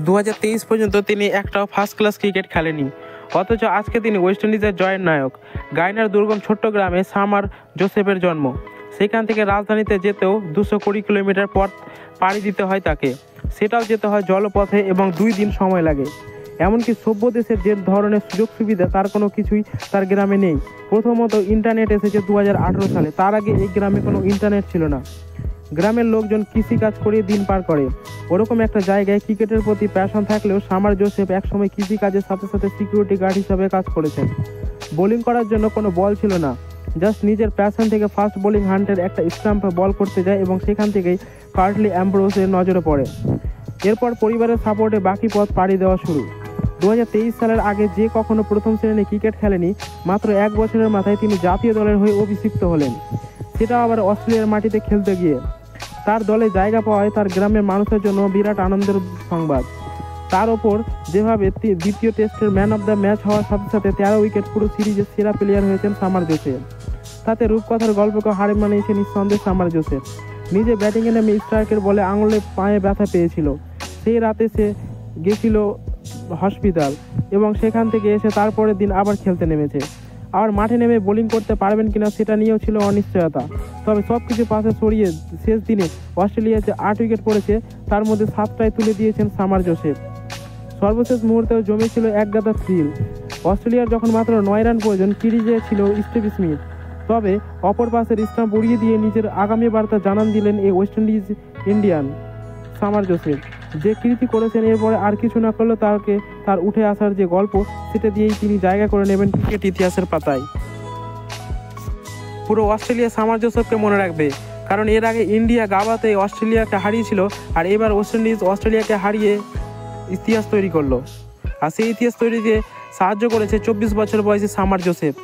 2023 পর্যন্ত তিনি একটাও ফার্স্ট ক্লাস ক্রিকেট খেলেনি, অথচ আজকে তিনি ওয়েস্ট ইন্ডিজের জয়ের নায়ক। গায়নার দুর্গম ছোট্ট গ্রামে সামার জোসেফের জন্ম। সেখান থেকে রাজধানীতে যেতেও 220 কিলোমিটার পথ পাড়ি দিতে হয় তাকে, সেটাও যেতে হয় জলপথে এবং 2 দিন সময় লাগে। এমনকি সভ্য দেশের যে ধরনের সুযোগ সুবিধা তার কোনো কিছুই তার গ্রামে নেই। প্রথমত ইন্টারনেট এসেছে 2018 সালে, তার আগে এই গ্রামে কোনো ইন্টারনেট ছিল না। গ্রামের লোকজন কৃষিকাজ করে দিন পার করে। ওরকম একটা জায়গায় ক্রিকেটের প্রতি প্যাশন থাকলেও সামার জোসেফ একসময় কৃষিকাজের সাথে সাথে সিকিউরিটি গার্ড হিসাবে কাজ করেছেন। বোলিং করার জন্য কোনো বল ছিল না, জাস্ট নিজের প্যাশন থেকে ফাস্ট বোলিং হান্টের একটা স্টাম্পে বল করতে যায় এবং সেখান থেকেই কার্টলি অ্যাম্ব্রোসের নজরে পড়ে। এরপর পরিবারের সাপোর্টে বাকি পথ পাড়ি দেওয়া শুরু। 2023 সালের আগে যে কখনো প্রথম শ্রেণী ক্রিকেট খেলেনি, মাত্র 1 বছরের মাথায় তিনি জাতীয় দলের হয়ে অভিষিক্ত হলেন, সেটাও আবার অস্ট্রেলিয়ার মাটিতে খেলতে গিয়ে। তার দলে জায়গা পাওয়ায় তার গ্রামের মানুষের জন্য বিরাট আনন্দের সংবাদ। তার ওপর যেভাবে দ্বিতীয় টেস্টের ম্যান অব দ্য ম্যাচ হওয়ার সাথে সাথে 13 উইকেট পুরো সিরিজের সেরা প্লেয়ার হয়েছেন সামার জোসেফ। তাতে রূপকথার গল্পকে হারে মানিয়েছে নিঃসন্দেহে সামার জোসেফ। নিজে ব্যাটিংয়ে নেমে স্ট্রাইকের বলে আঙুলে পায়ে ব্যথা পেয়েছিল, সেই রাতে সে গেছিল হসপিটাল এবং সেখান থেকে এসে তারপরের দিন আবার খেলতে নেমেছে। আবার মাঠে নেমে বোলিং করতে পারবেন কিনা সেটা নিয়েও ছিল অনিশ্চয়তা। তবে সব কিছু পাশে সরিয়ে শেষ দিনে অস্ট্রেলিয়া যে 8 উইকেট পড়েছে তার মধ্যে 7টাই তুলে দিয়েছেন সামার জোসেফ। সর্বশেষ মুহূর্তেও জমেছিল একগাদা থ্রিল। অস্ট্রেলিয়ার যখন মাত্র 9 রান প্রয়োজন, ক্রিজে ছিল স্টিভ স্মিথ, তবে অপর পাশের স্টাম্প উড়িয়ে দিয়ে নিজের আগামী বার্তা জানান দিলেন এই West Indies Indian summer Joseph. যে কীর্তি করেছেন এরপরে আর কিছু না করলেও তার উঠে আসার যে গল্প, সেটা দিয়েই তিনি জায়গা করে নেবেন ক্রিকেট ইতিহাসের পাতায়। পুরো অস্ট্রেলিয়া সামার জোসেফকে মনে রাখবে, কারণ এর আগে ইন্ডিয়া গাবাতে অস্ট্রেলিয়াকে হারিয়েছিল, আর এবার ওয়েস্ট ইন্ডিজ অস্ট্রেলিয়াকে হারিয়ে ইতিহাস তৈরি করলো। আর সেই ইতিহাস তৈরিতে সাহায্য করেছে 24 বছর বয়সী সামার জোসেফ।